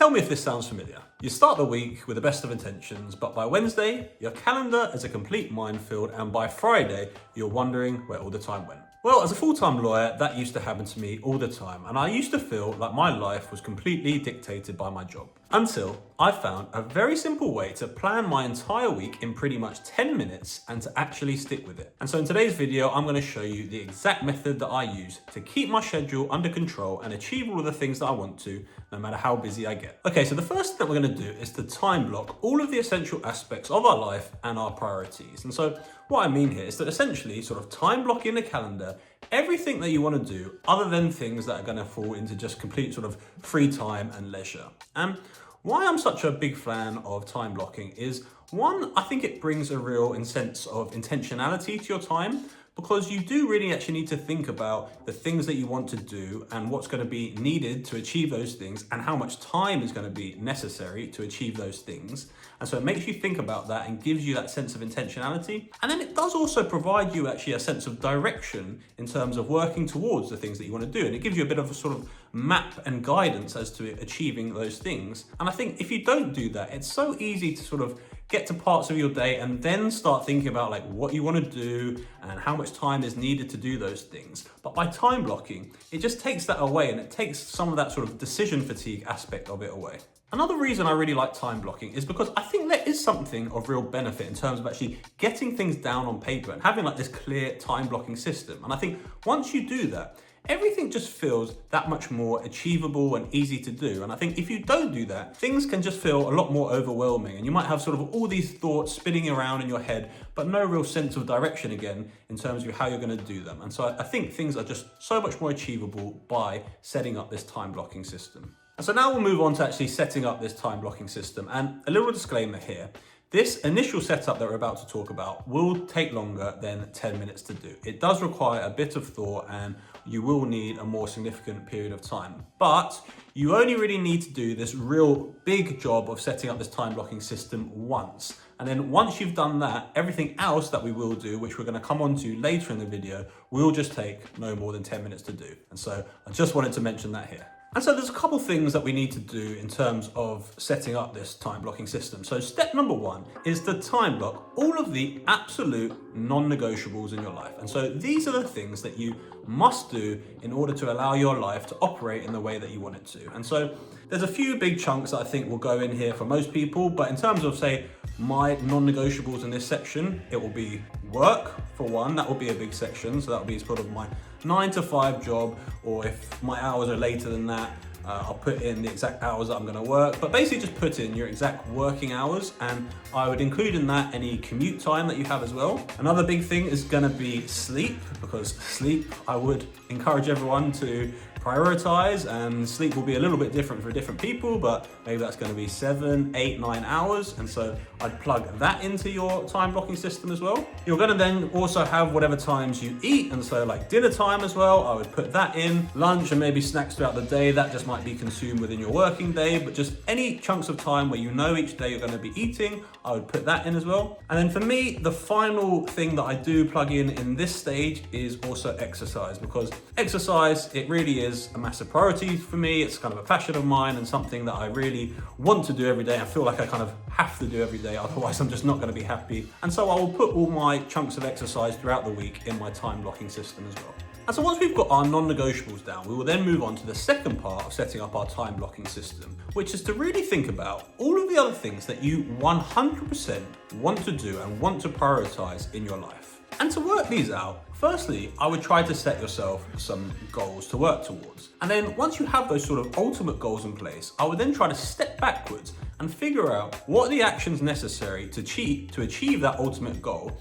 Tell me if this sounds familiar. You start the week with the best of intentions, but by Wednesday, your calendar is a complete minefield, and by Friday, you're wondering where all the time went. Well, as a full-time lawyer, that used to happen to me all the time, and I used to feel like my life was completely dictated by my job. Until I found a very simple way to plan my entire week in pretty much 10 minutes and to actually stick with it. And so in today's video, I'm going to show you the exact method that I use to keep my schedule under control and achieve all of the things that I want to, no matter how busy I get. Okay, so the first thing that we're going to do is to time block all of the essential aspects of our life and our priorities. And so what I mean here is that essentially sort of time block in the calendar everything that you want to do other than things that are going to fall into just complete sort of free time and leisure. And why I'm such a big fan of time blocking is, one, I think it brings a real sense of intentionality to your time, because you do really actually need to think about the things that you want to do and what's going to be needed to achieve those things and how much time is going to be necessary to achieve those things. And so it makes you think about that and gives you that sense of intentionality. And then it does also provide you actually a sense of direction in terms of working towards the things that you want to do. And it gives you a bit of a sort of map and guidance as to achieving those things. And I think if you don't do that, it's so easy to sort of get to parts of your day and then start thinking about like what you want to do and how much time is needed to do those things. But by time blocking, it just takes that away, and it takes some of that sort of decision fatigue aspect of it away. Another reason I really like time blocking is because I think there is something of real benefit in terms of actually getting things down on paper and having like this clear time blocking system. And I think once you do that, everything just feels that much more achievable and easy to do. And I think if you don't do that, things can just feel a lot more overwhelming, and you might have sort of all these thoughts spinning around in your head, but no real sense of direction again in terms of how you're going to do them. And so I think things are just so much more achievable by setting up this time blocking system. And so now we'll move on to actually setting up this time blocking system. And a little disclaimer here. This initial setup that we're about to talk about will take longer than 10 minutes to do. It does require a bit of thought, and you will need a more significant period of time. But you only really need to do this real big job of setting up this time blocking system once. And then once you've done that, everything else that we will do, which we're going to come on to later in the video, will just take no more than 10 minutes to do. And so I just wanted to mention that here. And so there's a couple things that we need to do in terms of setting up this time blocking system. So step number one is to time block all of the absolute non-negotiables in your life. And so these are the things that you must do in order to allow your life to operate in the way that you want it to. And so there's a few big chunks that I think will go in here for most people, but in terms of, say, my non-negotiables in this section, it will be work for one. That will be a big section. So that will be sort of my 9 to 5 job, or if my hours are later than that, I'll put in the exact hours that I'm going to work, but basically just put in your exact working hours, and I would include in that any commute time that you have as well. Another big thing is going to be sleep, because sleep, I would encourage everyone to prioritize, and sleep will be a little bit different for different people, but maybe that's going to be 7, 8, 9 hours. And so I'd plug that into your time blocking system as well. You're going to then also have whatever times you eat. And so like dinner time as well, I would put that in. Lunch and maybe snacks throughout the day, that just might be consumed within your working day, but just any chunks of time where you know each day you're going to be eating, I would put that in as well. And then for me, the final thing that I do plug in this stage is also exercise, because exercise, it really is a massive priority for me. It's kind of a passion of mine and something that I really want to do every day. I feel like I kind of have to do every day, otherwise I'm just not going to be happy. And so I will put all my chunks of exercise throughout the week in my time blocking system as well. And so once we've got our non-negotiables down, we will then move on to the second part of setting up our time blocking system, which is to really think about all of the other things that you 100% want to do and want to prioritize in your life. And to work these out, firstly, I would try to set yourself some goals to work towards. And then once you have those sort of ultimate goals in place, I would then try to step backwards and figure out what are the actions necessary to achieve that ultimate goal.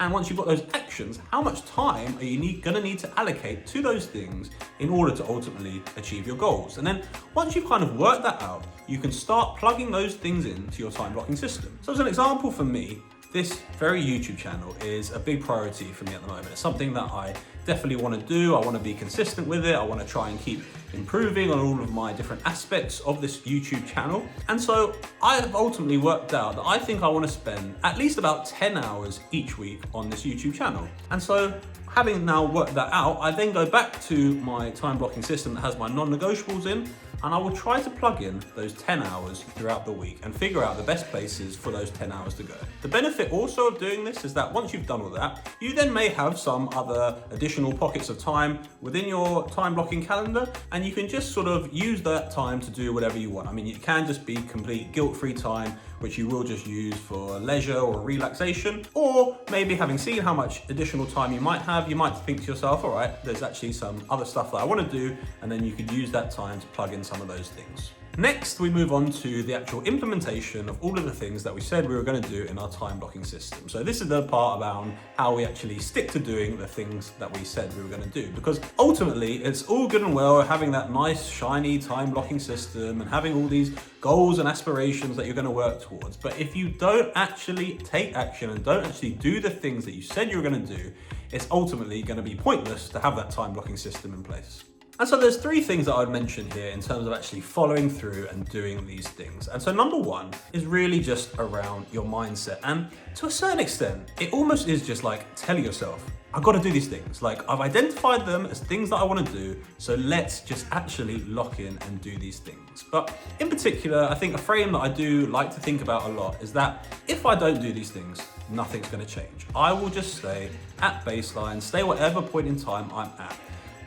And once you've got those actions, how much time are you going to need to allocate to those things in order to ultimately achieve your goals? And then once you've kind of worked that out, you can start plugging those things into your time blocking system. So as an example for me, this very YouTube channel is a big priority for me at the moment. It's something that I definitely want to do. I want to be consistent with it. I want to try and keep improving on all of my different aspects of this YouTube channel. And so I have ultimately worked out that I think I want to spend at least about 10 hours each week on this YouTube channel. And so having now worked that out, I then go back to my time blocking system that has my non-negotiables in, and I will try to plug in those 10 hours throughout the week and figure out the best places for those 10 hours to go. The benefit also of doing this is that once you've done all that, you then may have some other additional pockets of time within your time blocking calendar, and you can just sort of use that time to do whatever you want. I mean, it can just be complete guilt-free time, which you will just use for leisure or relaxation, or maybe having seen how much additional time you might have, you might think to yourself, all right, there's actually some other stuff that I want to do, and then you could use that time to plug in some of those things. Next, we move on to the actual implementation of all of the things that we said we were going to do in our time blocking system. So this is the part about how we actually stick to doing the things that we said we were going to do, because ultimately it's all good and well having that nice shiny time blocking system and having all these goals and aspirations that you're going to work towards. But if you don't actually take action and don't actually do the things that you said you were going to do, it's ultimately going to be pointless to have that time blocking system in place. And so there's three things that I would mention here in terms of actually following through and doing these things. And so number one is really just around your mindset. And to a certain extent, it almost is just like telling yourself, I've got to do these things. Like, I've identified them as things that I want to do, so let's just actually lock in and do these things. But in particular, I think a frame that I do like to think about a lot is that if I don't do these things, nothing's going to change. I will just stay at baseline, stay whatever point in time I'm at.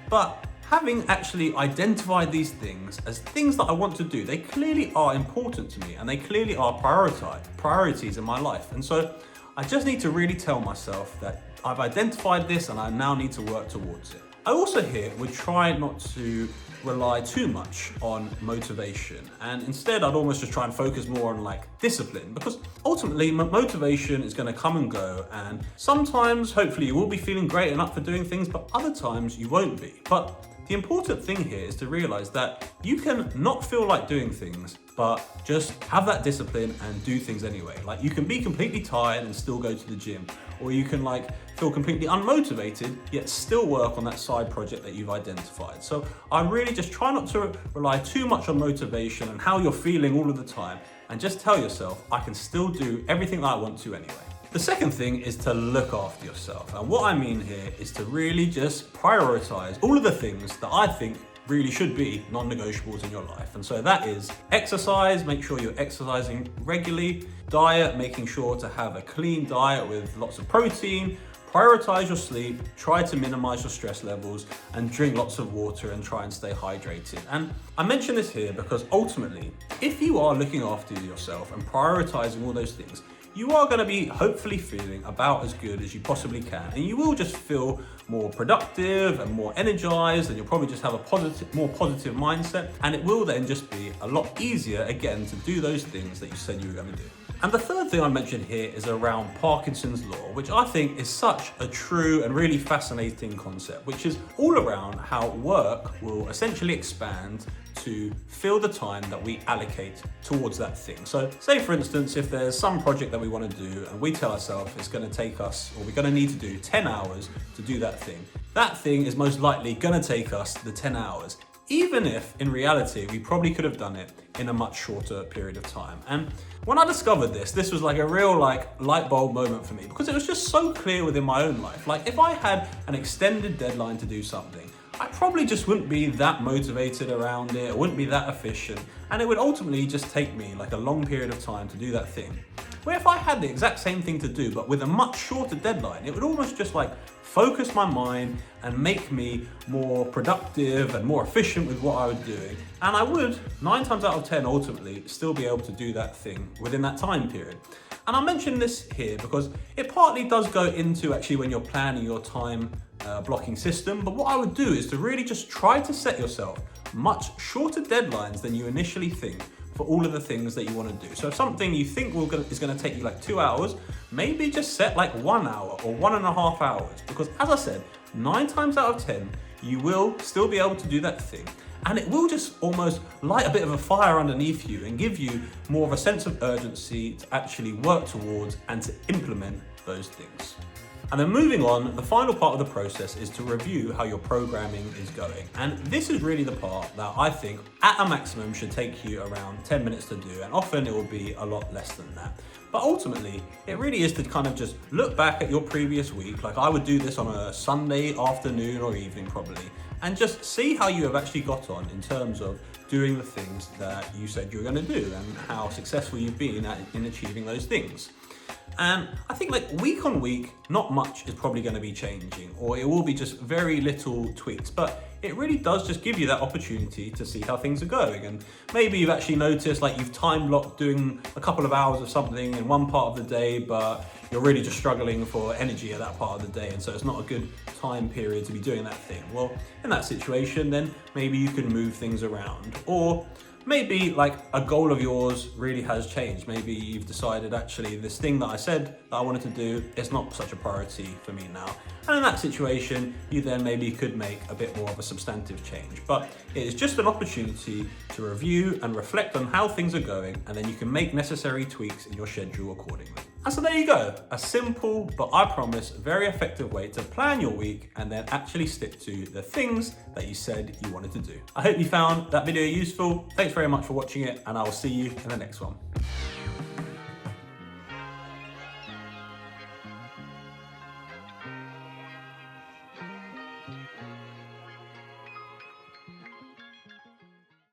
But having actually identified these things as things that I want to do, they clearly are important to me and they clearly are priorities in my life. And so I just need to really tell myself that I've identified this and I now need to work towards it. I also here would try not to rely too much on motivation, and instead I'd almost just try and focus more on like discipline, because ultimately motivation is going to come and go, and sometimes hopefully you will be feeling great and up for doing things, but other times you won't be. But the important thing here is to realize that you can not feel like doing things, but just have that discipline and do things anyway. Like, you can be completely tired and still go to the gym, or you can like feel completely unmotivated yet still work on that side project that you've identified. So I really just try not to rely too much on motivation and how you're feeling all of the time, and just tell yourself, I can still do everything that I want to anyway. The second thing is to look after yourself. And what I mean here is to really just prioritize all of the things that I think really should be non-negotiables in your life. And so that is exercise, make sure you're exercising regularly, diet, making sure to have a clean diet with lots of protein, prioritize your sleep, try to minimize your stress levels, and drink lots of water and try and stay hydrated. And I mention this here because ultimately, if you are looking after yourself and prioritizing all those things, you are going to be hopefully feeling about as good as you possibly can, and you will just feel more productive and more energized, and you'll probably just have a more positive mindset, and it will then just be a lot easier again to do those things that you said you were going to do. And the third thing I mentioned here is around Parkinson's law, which I think is such a true and really fascinating concept, which is all around how work will essentially expand to fill the time that we allocate towards that thing. So say for instance, if there's some project that we want to do and we tell ourselves it's going to take us, or we're going to need to do 10 hours to do that thing is most likely going to take us the 10 hours. Even if in reality we probably could have done it in a much shorter period of time. And when I discovered this was like a real like light bulb moment for me, because it was just so clear within my own life. Like, if I had an extended deadline to do something, I probably just wouldn't be that motivated around it, I wouldn't be that efficient, and it would ultimately just take me like a long period of time to do that thing. Where if I had the exact same thing to do, but with a much shorter deadline, it would almost just like focus my mind and make me more productive and more efficient with what I was doing. And I would, 9 times out of 10, ultimately still be able to do that thing within that time period. And I mention this here because it partly does go into actually when you're planning your time blocking system. But what I would do is to really just try to set yourself much shorter deadlines than you initially think for all of the things that you want to do. So if something you think is going to take you like 2 hours, maybe just set like 1 hour or 1.5 hours. Because as I said, 9 times out of 10, you will still be able to do that thing. And it will just almost light a bit of a fire underneath you and give you more of a sense of urgency to actually work towards and to implement those things. And then moving on, the final part of the process is to review how your programming is going. And this is really the part that I think at a maximum should take you around 10 minutes to do, and often it will be a lot less than that. But ultimately, it really is to kind of just look back at your previous week. Like, I would do this on a Sunday afternoon or evening probably, and just see how you have actually got on in terms of doing the things that you said you were going to do and how successful you've been in achieving those things. And I think like week on week, not much is probably going to be changing, or it will be just very little tweaks, but it really does just give you that opportunity to see how things are going. And maybe you've actually noticed like you've time blocked doing a couple of hours of something in one part of the day, but you're really just struggling for energy at that part of the day. And so it's not a good time period to be doing that thing. Well, in that situation, then maybe you can move things around. Or maybe like a goal of yours really has changed. Maybe you've decided actually this thing that I said that I wanted to do is not such a priority for me now. And in that situation, you then maybe could make a bit more of a substantive change. But it is just an opportunity to review and reflect on how things are going, and then you can make necessary tweaks in your schedule accordingly. And so there you go, a simple, but I promise, very effective way to plan your week and then actually stick to the things that you said you wanted to do. I hope you found that video useful. Thanks very much for watching it, and I will see you in the next one.